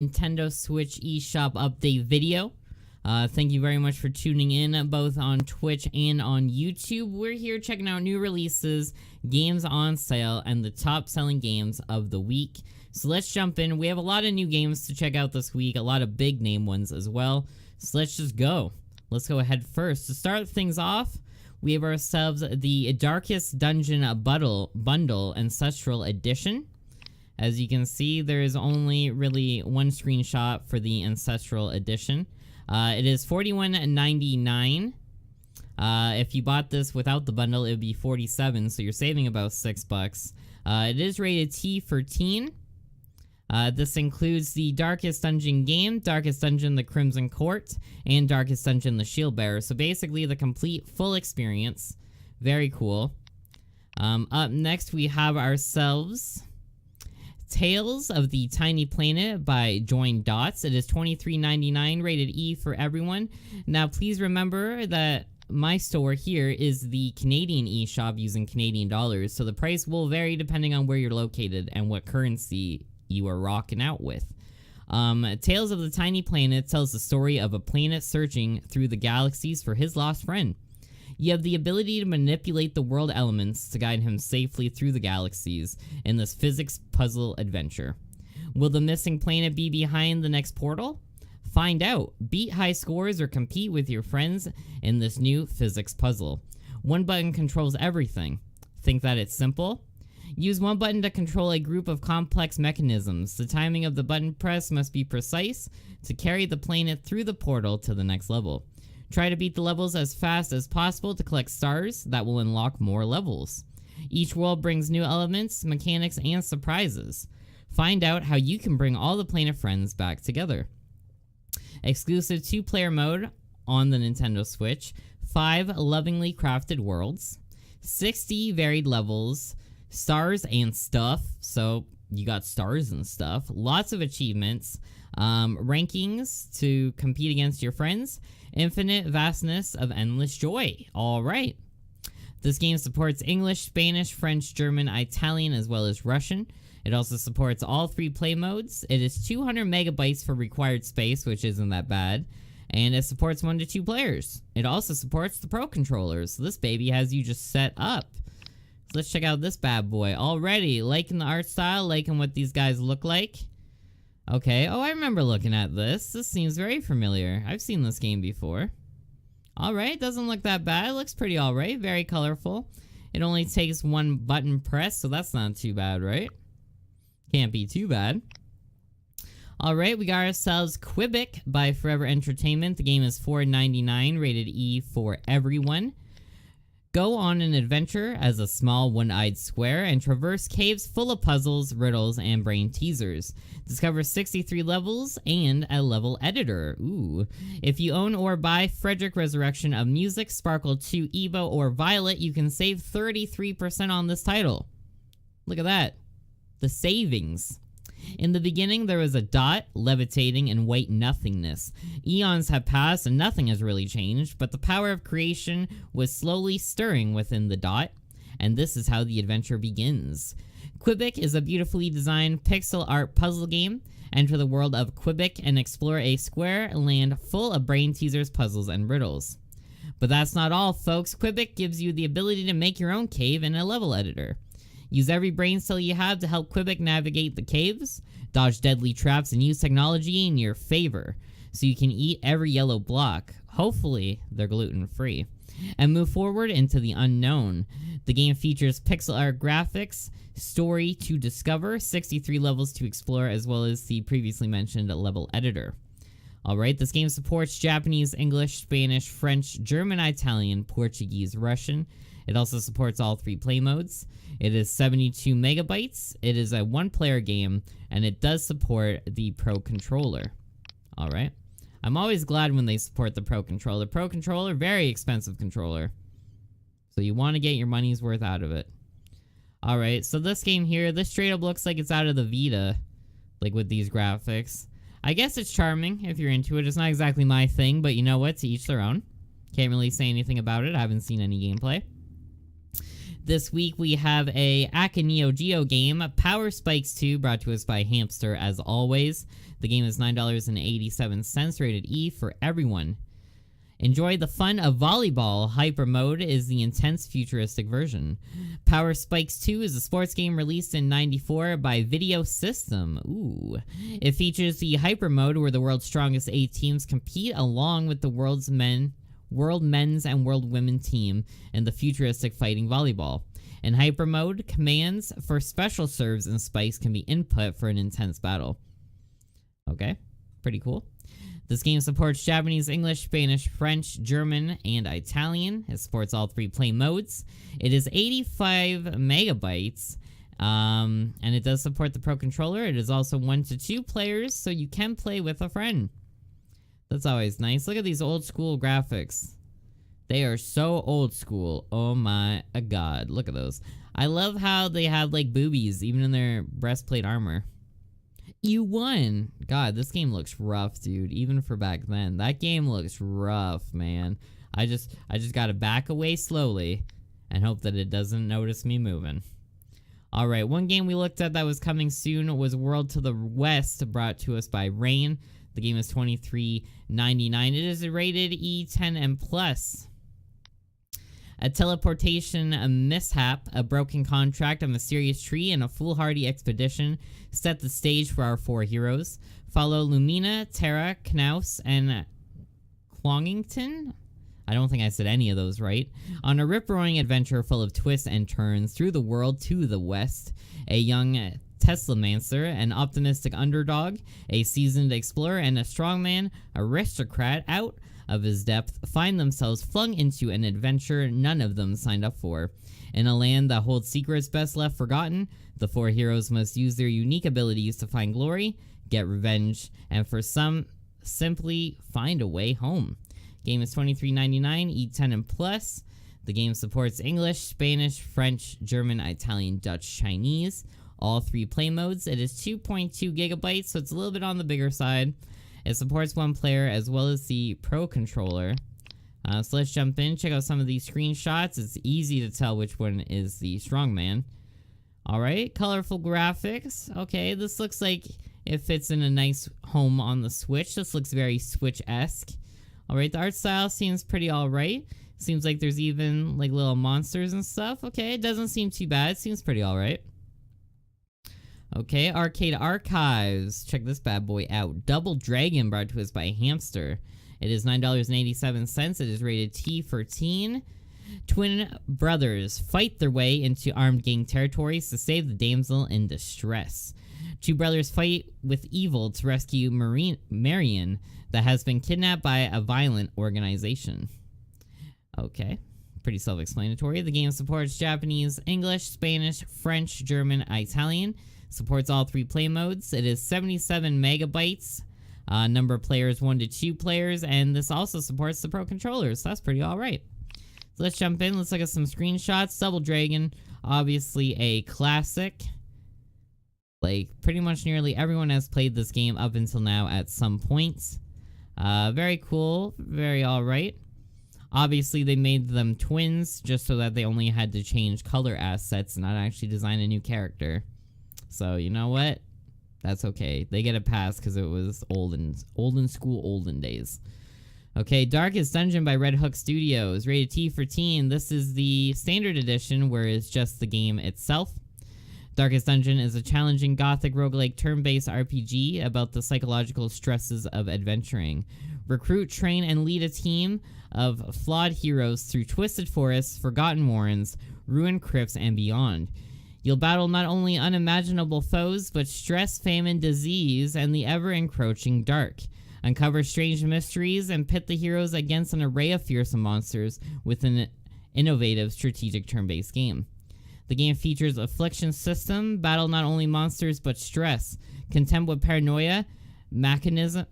Nintendo Switch eShop update video. Thank you very much for tuning in both on Twitch and on YouTube. We're here checking out new releases, games on sale, and the top selling games of the week. So let's jump in. We have a lot of new games to check out this week, a lot of big name ones as well. So let's just go. Let's go ahead first. To start things off, we have ourselves the Darkest Dungeon Bundle Ancestral Edition. As you can see, there is only really one screenshot for the Ancestral Edition. It is $41.99. If you bought this without the bundle, it would be $47, so you're saving about $6. It is rated T for teen. This includes the Darkest Dungeon game, Darkest Dungeon the Crimson Court, and Darkest Dungeon the Shield Bearer. So basically the complete full experience. Very cool. Up next we have ourselves Tales of the Tiny Planet by Join Dots. It is $23.99, rated E for everyone. Now please remember that my store here is the Canadian eShop using Canadian dollars, so the price will vary depending on where you're located and what currency you are rocking out with. Tales of the Tiny Planet tells the story of a planet searching through the galaxies for his lost friend. You have the ability to manipulate the world elements to guide him safely through the galaxies in this physics puzzle adventure. Will the missing planet be behind the next portal? Find out. Beat high scores or compete with your friends in this new physics puzzle. One button controls everything. Think that it's simple? Use one button to control a group of complex mechanisms. The timing of the button press must be precise to carry the planet through the portal to the next level. Try to beat the levels as fast as possible to collect stars that will unlock more levels. Each world brings new elements, mechanics, and surprises. Find out how you can bring all the planet friends back together. Exclusive 2-player mode on the Nintendo Switch, 5 lovingly crafted worlds, 60 varied levels, stars and stuff, so you got stars and stuff, lots of achievements, rankings to compete against your friends, infinite vastness of endless joy. Alright. This game supports English, Spanish, French, German, Italian, as well as Russian. It also supports all 3 play modes. It is 200 megabytes for required space, which isn't that bad. And it supports 1 to 2 players. It also supports the Pro controllers. So this baby has you just set up. So let's check out this bad boy. Already, liking the art style, liking what these guys look like. Okay, oh, I remember looking at this. This seems very familiar. I've seen this game before. Alright, doesn't look that bad. It looks pretty alright. Very colorful. It only takes 1 button press, so that's not too bad, right? Can't be too bad. Alright, we got ourselves Qbik by Forever Entertainment. The game is $4.99, rated E for everyone. Go on an adventure as a small one-eyed square and traverse caves full of puzzles, riddles, and brain teasers. Discover 63 levels and a level editor. Ooh. If you own or buy Frederick Resurrection of Music, Sparkle 2 Evo, or Violet, you can save 33% on this title. Look at that. The savings. In the beginning, there was a dot, levitating, and white nothingness. Eons have passed and nothing has really changed, but the power of creation was slowly stirring within the dot, and this is how the adventure begins. Qbik is a beautifully designed pixel art puzzle game. Enter the world of Qbik and explore a square land full of brain teasers, puzzles, and riddles. But that's not all, folks. Qbik gives you the ability to make your own cave in a level editor. Use every brain cell you have to help Qbik navigate the caves, dodge deadly traps, and use technology in your favor, so you can eat every yellow block. Hopefully, they're gluten-free. And move forward into the unknown. The game features pixel art graphics, story to discover, 63 levels to explore, as well as the previously mentioned level editor. Alright, this game supports Japanese, English, Spanish, French, German, Italian, Portuguese, Russian. It also supports all 3 play modes. It is 72 megabytes. It is a 1-player game, and it does support the Pro controller. Alright. I'm always glad when they support the Pro controller. Pro controller, very expensive controller. So you want to get your money's worth out of it. Alright, so this game here, this straight up looks like it's out of the Vita. Like with these graphics. I guess it's charming if you're into it. It's not exactly my thing, but you know what? To each their own. Can't really say anything about it. I haven't seen any gameplay. This week we have a NEOGEO game, Power Spikes 2, brought to us by Hamster as always. The game is $9.87, rated E for everyone. Enjoy the fun of volleyball. Hyper Mode is the intense futuristic version. Power Spikes 2 is a sports game released in '94 by Video System. Ooh. It features the Hyper Mode where the world's strongest 8 teams compete along with the world men's and world women team in the futuristic fighting volleyball. In Hyper Mode, commands for special serves and spikes can be input for an intense battle. Okay, pretty cool. This game supports Japanese, English, Spanish, French, German, and Italian. It supports all 3 play modes. It is 85 megabytes, and it does support the Pro Controller. It is also 1 to 2 players, so you can play with a friend. That's always nice. Look at these old school graphics. They are so old school. Oh my god. Look at those. I love how they have like boobies even in their breastplate armor. You won. God, this game looks rough, dude. Even for back then. That game looks rough, man. I just gotta back away slowly and hope that it doesn't notice me moving. Alright, one game we looked at that was coming soon was World to the West, brought to us by Rain. The game is $23.99. It is rated E10 and plus. A teleportation, a mishap, a broken contract, a mysterious tree, and a foolhardy expedition set the stage for our 4 heroes. Follow Lumina, Terra, Knaus, and Quongington? I don't think I said any of those right. On a rip-roaring adventure full of twists and turns through the world to the west, a young Teslamancer, an optimistic underdog, a seasoned explorer, and a strongman aristocrat out of his depth find themselves flung into an adventure none of them signed up for. In a land that holds secrets best left forgotten, the 4 heroes must use their unique abilities to find glory, get revenge, and for some, simply find a way home. Game is $23.99, E10 and plus. The game supports English, Spanish, French, German, Italian, Dutch, Chinese. All 3 play modes. It is 2.2 gigabytes, so it's a little bit on the bigger side. It supports 1 player as well as the Pro Controller. So let's jump in, check out some of these screenshots. It's easy to tell which one is the strongman. Alright, colorful graphics. Okay, this looks like it fits in a nice home on the Switch. This looks very Switch-esque. Alright, the art style seems pretty alright. Seems like there's even like little monsters and stuff. Okay, it doesn't seem too bad. It seems pretty alright. Okay, Arcade Archives. Check this bad boy out. Double Dragon, brought to us by Hamster. It is $9.87. It is rated T for teen. Twin brothers fight their way into armed gang territories to save the damsel in distress. 2 brothers fight with evil to rescue Marion that has been kidnapped by a violent organization. Okay, pretty self-explanatory. The game supports Japanese, English, Spanish, French, German, Italian. Supports all 3 play modes. It is 77 megabytes. Number of players 1 to 2 players, and this also supports the Pro Controllers, so that's pretty alright. So let's jump in. Let's look at some screenshots. Double Dragon, obviously a classic. Like, pretty much nearly everyone has played this game up until now at some point. Very cool. Very alright. Obviously, they made them twins just so that they only had to change color assets and not actually design a new character. So, you know what? That's okay. They get a pass because it was olden school, olden days. Okay, Darkest Dungeon by Red Hook Studios. Rated T for teen. This is the standard edition where it's just the game itself. Darkest Dungeon is a challenging gothic roguelike turn-based RPG about the psychological stresses of adventuring. Recruit, train, and lead a team of flawed heroes through twisted forests, forgotten warrens, ruined crypts, and beyond. You'll battle not only unimaginable foes, but stress, famine, disease, and the ever-encroaching dark. Uncover strange mysteries and pit the heroes against an array of fearsome monsters with an innovative strategic turn-based game. The game features affliction system, battle not only monsters but stress, contend with paranoia, masochism?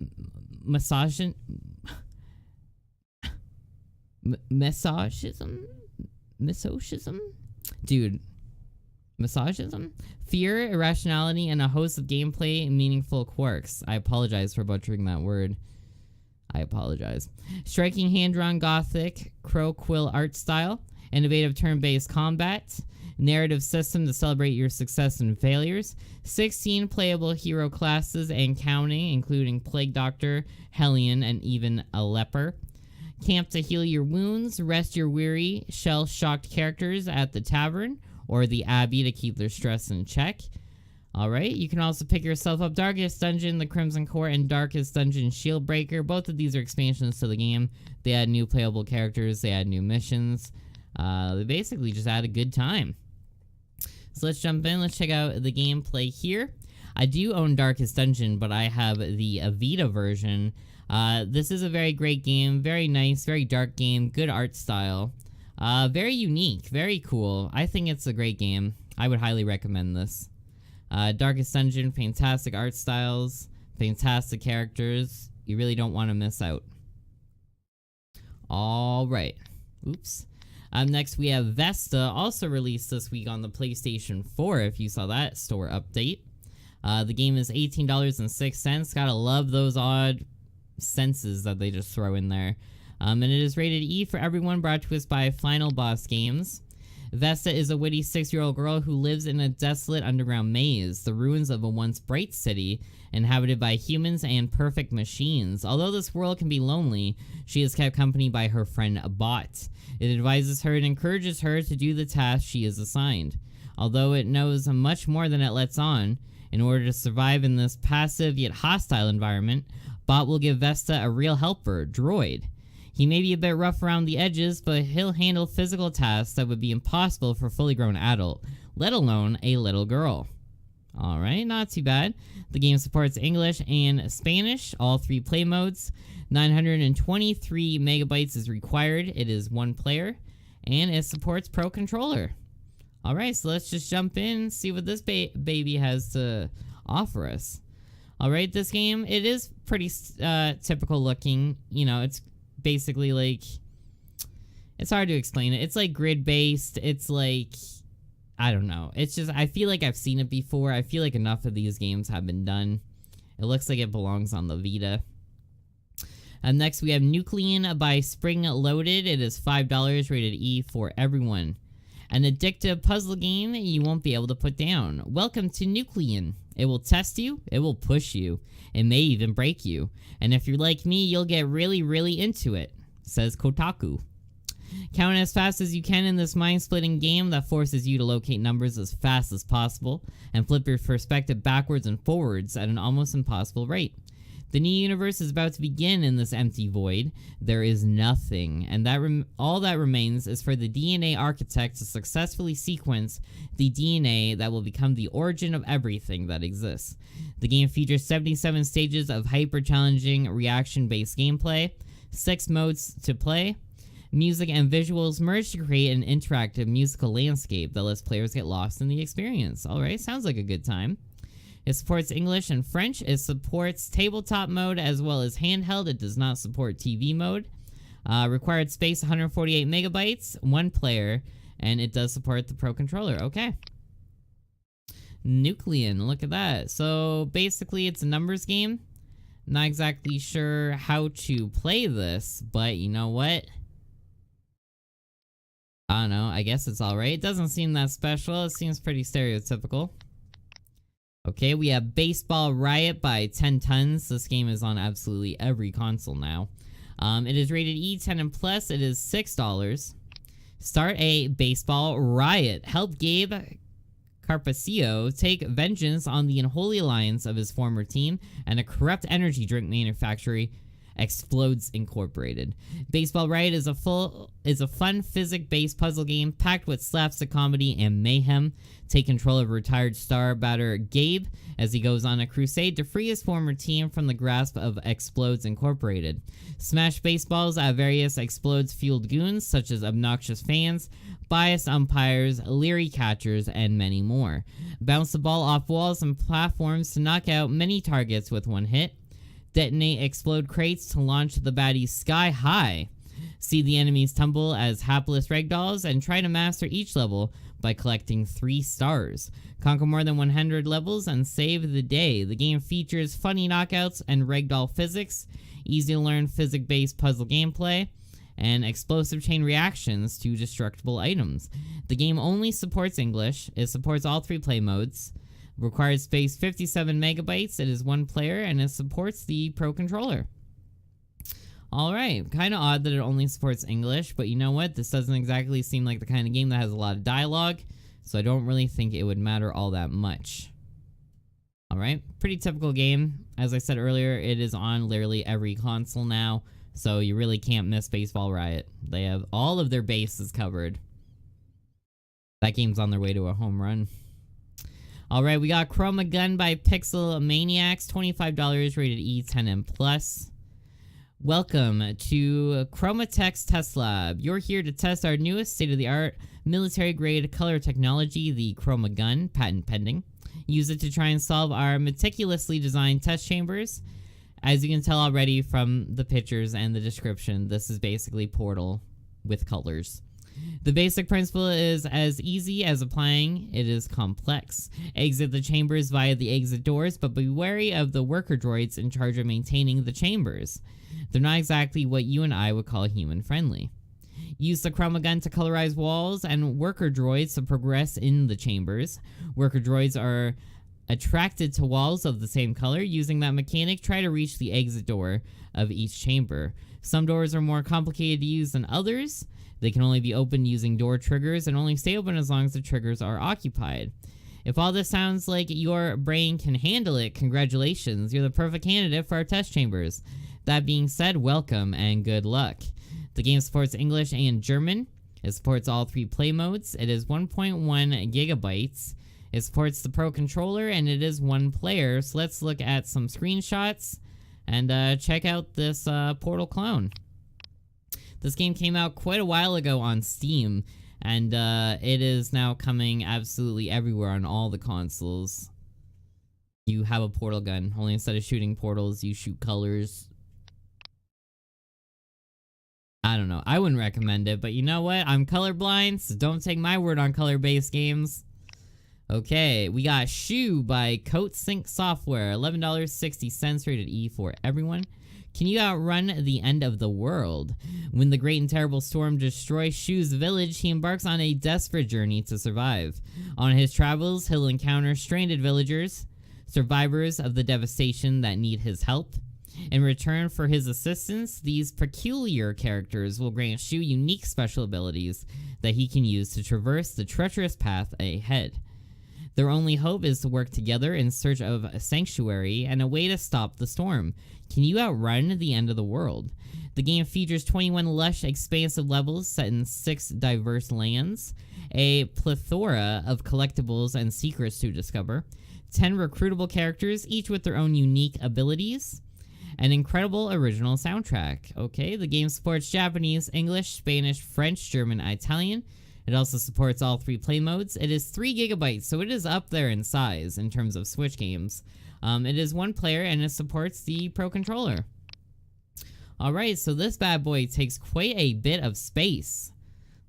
Dude. Masochism? Fear, irrationality, and a host of gameplay meaningful quirks. I apologize for butchering that word. I apologize. Striking hand-drawn gothic crow quill art style. innovative turn-based combat, narrative system to celebrate your success and failures, 16 playable hero classes and counting, including Plague Doctor, Hellion, and even a Leper. Camp to heal your wounds, rest your weary, shell-shocked characters at the tavern or the abbey to keep their stress in check. Alright, you can also pick yourself up Darkest Dungeon, the Crimson Court, and Darkest Dungeon Shieldbreaker. Both of these are expansions to the game. They add new playable characters, they add new missions. They basically just add a good time. So let's jump in, let's check out the gameplay here. I do own Darkest Dungeon, but I have the Vita version. This is a very great game, very nice, very dark game, good art style. Very unique, very cool. I think it's a great game. I would highly recommend this. Darkest Dungeon, fantastic art styles, fantastic characters. You really don't want to miss out. Alright. Oops. Next we have VESTA, also released this week on the PlayStation 4, if you saw that store update. The game is $18.06. Gotta love those odd senses that they just throw in there. And it is rated E for everyone, brought to us by Final Boss Games. Vesta is a witty 6-year-old girl who lives in a desolate underground maze, the ruins of a once bright city, inhabited by humans and perfect machines. Although this world can be lonely, she is kept company by her friend Bot. It advises her and encourages her to do the task she is assigned. Although it knows much more than it lets on, in order to survive in this passive yet hostile environment, Bot will give Vesta a real helper, Droid. He may be a bit rough around the edges, but he'll handle physical tasks that would be impossible for a fully grown adult, let alone a little girl. Alright, not too bad. The game supports English and Spanish, all 3 play modes. 923 megabytes is required. It is 1 player, and it supports Pro Controller. Alright, so let's just jump in, see what this baby has to offer us. Alright, this game, it is pretty typical looking. You know, it's basically like, it's hard to explain it. It's like grid based. It's like, I don't know. It's just, I feel like I've seen it before. I feel like enough of these games have been done. It looks like it belongs on the Vita. And next we have NUCLIEN by Spring Loaded. It is $5, rated E for everyone. An addictive puzzle game you won't be able to put down. Welcome to NUCLIEN. It will test you, it will push you, it may even break you. And if you're like me, you'll get really, really into it, says Kotaku. Count as fast as you can in this mind-splitting game that forces you to locate numbers as fast as possible and flip your perspective backwards and forwards at an almost impossible rate. The new universe is about to begin in this empty void. There is nothing, and all that remains is for the DNA architect to successfully sequence the DNA that will become the origin of everything that exists. The game features 77 stages of hyper-challenging reaction-based gameplay, 6 modes to play. Music and visuals merge to create an interactive musical landscape that lets players get lost in the experience. Alright, sounds like a good time. It supports English and French. It supports tabletop mode as well as handheld. It does not support TV mode. Required space 148 megabytes, 1 player, and it does support the Pro Controller. Okay. NUCLIEN, look at that. So basically it's a numbers game. Not exactly sure how to play this, but you know what? I don't know, I guess it's alright. It doesn't seem that special. It seems pretty stereotypical. Okay, we have Baseball Riot by 10 Tons. This game is on absolutely every console now. It is rated E10 and plus. It is $6. Start a Baseball Riot. Help Gabe Carpaccio take vengeance on the unholy alliance of his former team and a corrupt energy drink manufacturer, Explodes Incorporated. Baseball Riot is a fun physics-based puzzle game packed with slapstick comedy and mayhem. Take control of retired star batter Gabe as he goes on a crusade to free his former team from the grasp of Explodes Incorporated. Smash baseballs at various Explodes-fueled goons such as obnoxious fans, biased umpires, leery catchers, and many more. Bounce the ball off walls and platforms to knock out many targets with 1 hit. Detonate explode crates to launch the baddies sky high. See the enemies tumble as hapless ragdolls and try to master each level by collecting 3 stars. Conquer more than 100 levels and save the day. The game features funny knockouts and ragdoll physics, easy to learn physics-based puzzle gameplay, and explosive chain reactions to destructible items. The game only supports English. It supports all 3 play modes. Required space 57 megabytes. It is 1 player, and it supports the Pro Controller. Alright, kind of odd that it only supports English, but you know what? This doesn't exactly seem like the kind of game that has a lot of dialogue, so I don't really think it would matter all that much. Alright, pretty typical game. As I said earlier, it is on literally every console now, so you really can't miss Baseball Riot. They have all of their bases covered. That game's on their way to a home run. Alright, we got Chromagun by Pixel Maniacs, $25, rated E, 10M+. Welcome to Chromatech's Test Lab. You're here to test our newest state-of-the-art military-grade color technology, the Chromagun, patent pending. Use it to try and solve our meticulously designed test chambers. As you can tell already from the pictures and the description, this is basically Portal with colors. The basic principle is as easy as applying. It is complex. Exit the chambers via the exit doors, but be wary of the worker droids in charge of maintaining the chambers. They're not exactly what you and I would call human-friendly. Use the Chromagun to colorize walls and worker droids to progress in the chambers. Worker droids are attracted to walls of the same color. Using that mechanic, try to reach the exit door of each chamber. Some doors are more complicated to use than others. They can only be opened using door triggers and only stay open as long as the triggers are occupied. If all this sounds like your brain can handle it, congratulations, you're the perfect candidate for our test chambers. That being said, welcome and good luck. The game supports English and German. It supports all 3 play modes. It is 1.1 gigabytes. It supports the Pro Controller, and it is 1 player. So let's look at some screenshots and check out this Portal clone. This game came out quite a while ago on Steam, and it is now coming absolutely everywhere on all the consoles. You have a portal gun, only instead of shooting portals, you shoot colors. I don't know, I wouldn't recommend it, but you know what? I'm colorblind, so don't take my word on color-based games. Okay, we got Shoe by CoatSync Software, $11.60, rated E for everyone. Can you outrun the end of the world? When the great and terrible storm destroys Shu's village, he embarks on a desperate journey to survive. On his travels, he'll encounter stranded villagers, survivors of the devastation that need his help. In return for his assistance, these peculiar characters will grant Shu unique special abilities that he can use to traverse the treacherous path ahead. Their only hope is to work together in search of a sanctuary and a way to stop the storm. Can you outrun the end of the world? The game features 21 lush, expansive levels set in 6 diverse lands, a plethora of collectibles and secrets to discover, 10 recruitable characters, each with their own unique abilities, an incredible original soundtrack. Okay, the game supports Japanese, English, Spanish, French, German, Italian. It also supports all 3 play modes. It is 3 gigabytes, so it is up there in size in terms of Switch games. It is 1 player, and it supports the Pro Controller. Alright, so this bad boy takes quite a bit of space.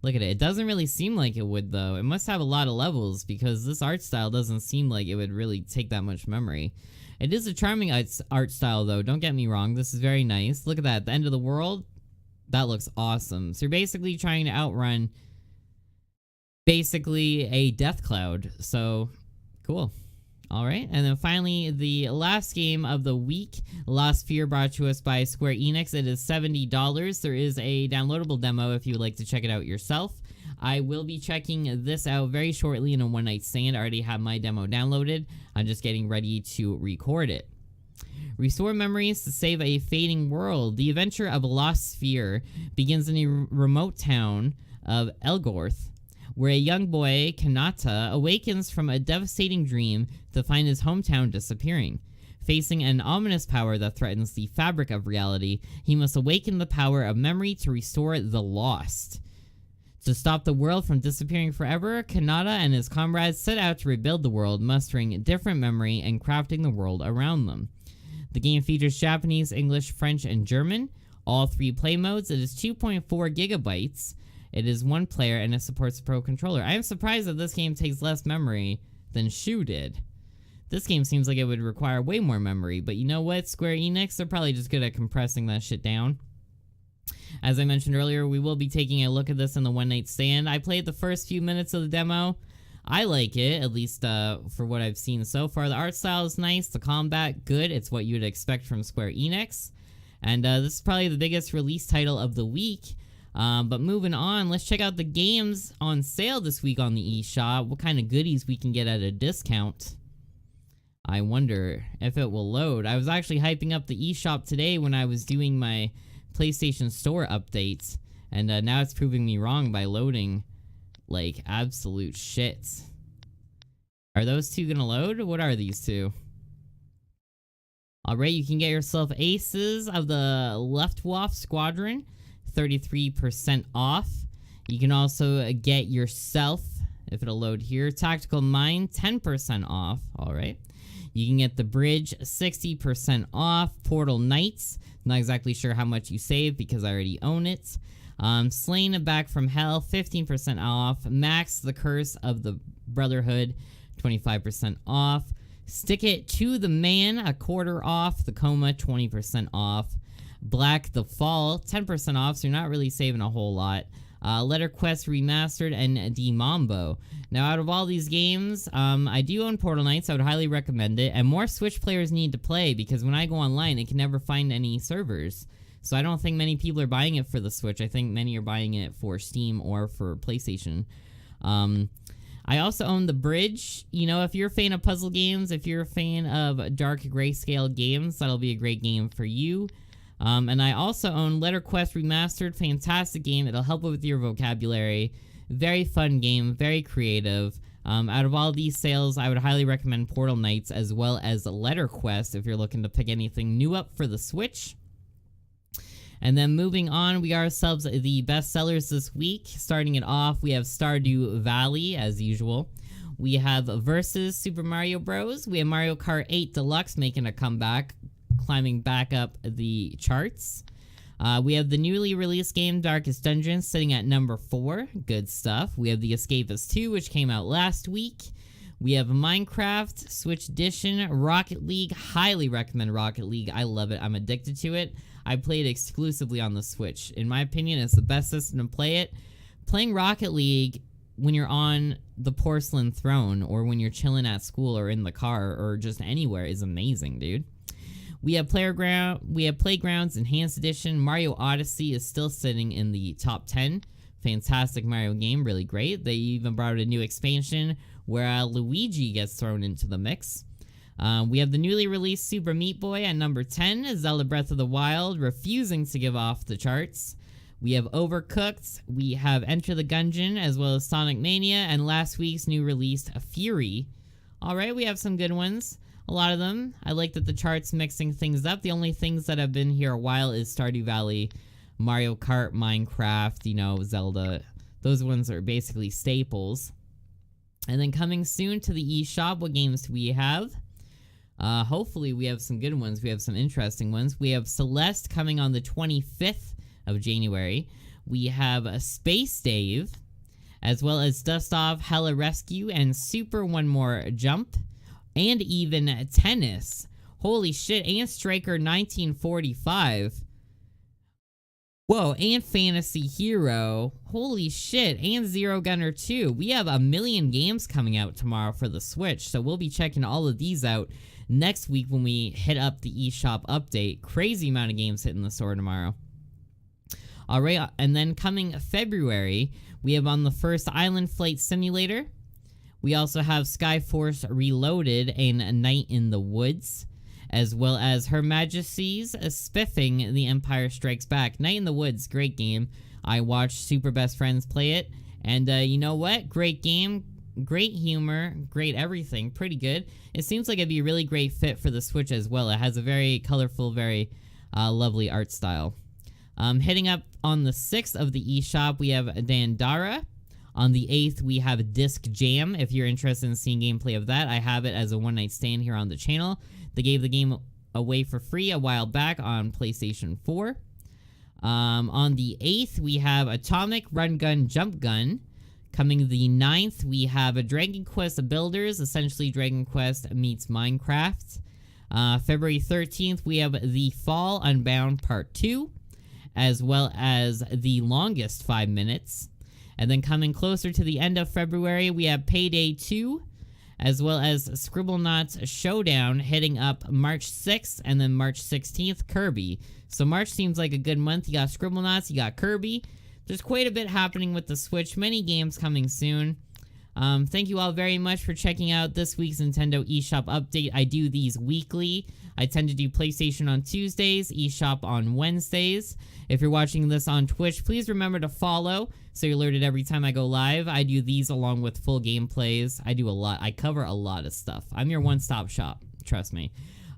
Look at it. It doesn't really seem like it would, though. It must have a lot of levels, because this art style doesn't seem like it would really take that much memory. It is a charming art style, though. Don't get me wrong. This is very nice. Look at that. The end of the world. That looks awesome. So you're basically trying to outrun basically a death cloud. So cool. All right, and then finally the last game of the week, SPHEAR, brought to us by Square Enix. It is $70. There is a downloadable demo if you would like to check it out yourself. I will be checking this out very shortly in a one-night stand. I already have my demo downloaded. I'm just getting ready to record it. Restore memories to save a fading world. The adventure of a lost sphere begins in a remote town of Elgorth, where a young boy, Kanata, awakens from a devastating dream to find his hometown disappearing. Facing an ominous power that threatens the fabric of reality, he must awaken the power of memory to restore the lost. To stop the world from disappearing forever, Kanata and his comrades set out to rebuild the world, mustering different memory and crafting the world around them. The game features Japanese, English, French, and German, all 3 play modes. It is 2.4 gigabytes. It is 1 player, and it supports the Pro Controller. I am surprised that this game takes less memory than Shu did. This game seems like it would require way more memory, but you know what? Square Enix, they're probably just good at compressing that shit down. As I mentioned earlier, we will be taking a look at this in the one night stand. I played the first few minutes of the demo. I like it, at least for what I've seen so far. The art style is nice, the combat good. It's what you'd expect from Square Enix. And this is probably the biggest release title of the week. But moving on, let's check out the games on sale this week on the eShop. What kind of goodies we can get at a discount. I wonder if it will load. I was actually hyping up the eShop today when I was doing my PlayStation Store updates. And now it's proving me wrong by loading like absolute shit. Are those two gonna load? What are these two? Alright, you can get yourself Aces of the Luftwaffe Squadron, 33% off. You can also get yourself, if it'll load here, Tactical Mine, 10% off. Alright. You can get the Bridge, 60% off. Portal Knights, not exactly sure how much you save because I already own it. Slain Back from Hell, 15% off. Max, the Curse of the Brotherhood, 25% off. Stick It to the Man, a quarter off. The Coma, 20% off. Black the Fall, 10% off, so you're not really saving a whole lot. Letter Quest Remastered, and the MAMBO. Now, out of all these games, I do own Portal Knights. I would highly recommend it. And more Switch players need to play, because when I go online, it can never find any servers. So I don't think many people are buying it for the Switch. I think many are buying it for Steam or for PlayStation. I also own the Bridge. You know, if you're a fan of puzzle games, if you're a fan of dark grayscale games, that'll be a great game for you. And I also own Letter Quest Remastered. Fantastic game. It'll help with your vocabulary. Very fun game. Very creative. Out of all these sales, I would highly recommend Portal Knights as well as Letter Quest if you're looking to pick anything new up for the Switch. And then moving on, we got ourselves the best sellers this week. Starting it off, we have Stardew Valley, as usual. We have Versus Super Mario Bros. We have Mario Kart 8 Deluxe making a comeback, climbing back up the charts. We have the newly released game Darkest Dungeon sitting at number 4. Good stuff. We have The Escapist 2, which came out last week. We have Minecraft Switch Edition, Rocket League. Highly recommend Rocket League. I love it. I'm addicted to it. I play it exclusively on the Switch. In my opinion, it's the best system to play it. Playing Rocket League when you're on the porcelain throne or when you're chilling at school or in the car or just anywhere is amazing, dude. We have Playgrounds Enhanced Edition. Mario Odyssey is still sitting in the top 10. Fantastic Mario game, really great. They even brought out a new expansion where Luigi gets thrown into the mix. We have the newly released Super Meat Boy at number 10. Zelda Breath of the Wild refusing to give off the charts. We have Overcooked. We have Enter the Gungeon as well as Sonic Mania and last week's new release Fury. Alright, we have some good ones. A lot of them. I like that the chart's mixing things up. The only things that have been here a while is Stardew Valley, Mario Kart, Minecraft, you know, Zelda. Those ones are basically staples. And then coming soon to the eShop, what games do we have? Hopefully we have some good ones. We have some interesting ones. We have CELESTE coming on the 25th of January. We have Space Dave, as well as Dustoff, HELI Rescue, and Super One More Jump, and even Tennis. Holy shit, and Striker 1945. Whoa, and Fantasy Hero. Holy shit, and Zero Gunner 2. We have a million games coming out tomorrow for the Switch, so we'll be checking all of these out next week when we hit up the eShop update. Crazy amount of games hitting the store tomorrow. Alright, and then coming February, we have on the first Island Flight Simulator. We also have Skyforce Reloaded and Night in the Woods, as well as Her Majesty's Spiffing The Empire Strikes Back. Night in the Woods, great game. I watched Super Best Friends play it, and you know what? Great game, great humor, great everything, pretty good. It seems like it'd be a really great fit for the Switch as well. It has a very colorful, very lovely art style. Hitting up on the 6th of the eShop, we have Dandara. On the 8th, we have Disc Jam. If you're interested in seeing gameplay of that, I have it as a one-night stand here on the channel. They gave the game away for free a while back on PlayStation 4. On the 8th, we have Atomic Run Gun Jump Gun. Coming the 9th, we have a Dragon Quest Builders, essentially Dragon Quest meets Minecraft. February 13th, we have The Fall Unbound Part 2. as well as The Longest 5 Minutes. And then coming closer to the end of February, we have Payday 2, as well as Scribblenauts Showdown hitting up March 6th, and then March 16th, Kirby. So March seems like a good month. You got Scribblenauts, you got Kirby. There's quite a bit happening with the Switch. Many games coming soon. Thank you all very much for checking out this week's Nintendo eShop update. I do these weekly. I tend to do PlayStation on Tuesdays, eShop on Wednesdays. If you're watching this on Twitch, please remember to follow so you're alerted every time I go live. I do these along with full gameplays. I do a lot. I cover a lot of stuff. I'm your one-stop shop. Trust me.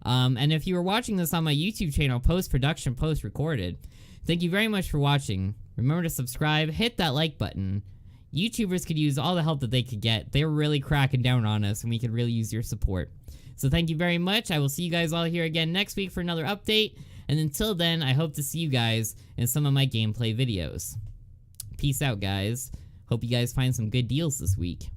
And if you were watching this on my YouTube channel, post-production, post-recorded, thank you very much for watching. Remember to subscribe, hit that like button. YouTubers could use all the help that they could get. They're really cracking down on us, and we could really use your support. So thank you very much. I will see you guys all here again next week for another update. And until then, I hope to see you guys in some of my gameplay videos. Peace out, guys. Hope you guys find some good deals this week.